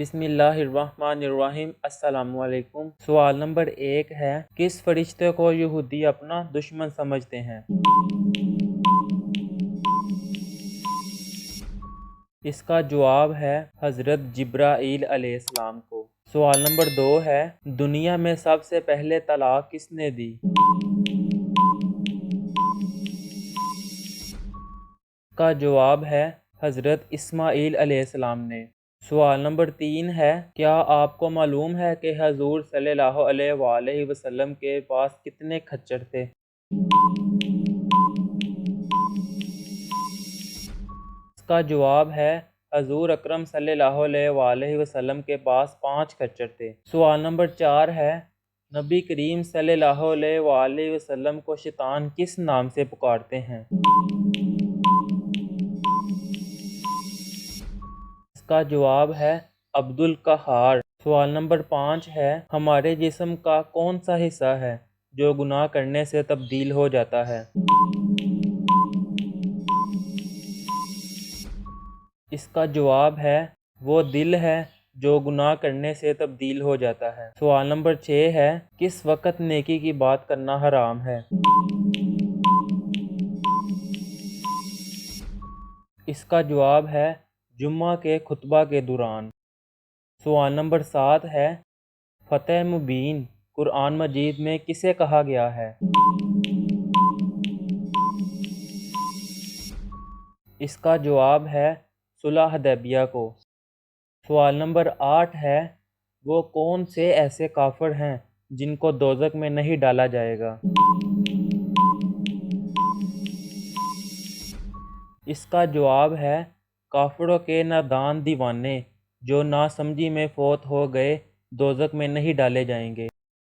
بسم اللہ الرحمن الرحیم۔ السلام علیکم۔ سوال نمبر 1 ہے، کس فرشتے کو یہودی اپنا دشمن سمجھتے ہیں؟ اس کا جواب ہے حضرت جبرائیل علیہ السلام کو۔ سوال نمبر 2 ہے، دنیا میں سب سے پہلے طلاق کس نے دی؟ اس کا جواب ہے حضرت اسماعیل علیہ السلام نے۔ سوال نمبر 3 ہے، کیا آپ کو معلوم ہے کہ حضور صلی اللہ علیہ وآلہ وسلم کے پاس کتنے کھچر تھے؟ اس کا جواب ہے حضور اکرم صلی اللہ علیہ وآلہ وسلم کے پاس 5 کھچر تھے۔ سوال نمبر 4 ہے، نبی کریم صلی اللہ علیہ وآلہ وسلم کو شیطان کس نام سے پکارتے ہیں؟ اس کا جواب ہے عبد القہار۔ سوال نمبر 5 ہے، ہمارے جسم کا کون سا حصہ ہے جو گناہ کرنے سے تبدیل ہو جاتا ہے؟ اس کا جواب ہے وہ دل ہے جو گناہ کرنے سے تبدیل ہو جاتا ہے۔ سوال نمبر 6 ہے، کس وقت نیکی کی بات کرنا حرام ہے؟ اس کا جواب ہے جمعہ کے خطبہ کے دوران۔ سوال نمبر 7 ہے، فتح مبین قرآن مجید میں کسے کہا گیا ہے؟ اس کا جواب ہے صلح حدیبیہ کو۔ سوال نمبر 8 ہے، وہ کون سے ایسے کافر ہیں جن کو دوزخ میں نہیں ڈالا جائے گا؟ اس کا جواب ہے کافروں کے نادان دیوانے جو ناسمجھی میں فوت ہو گئے دوزخ میں نہیں ڈالے جائیں گے۔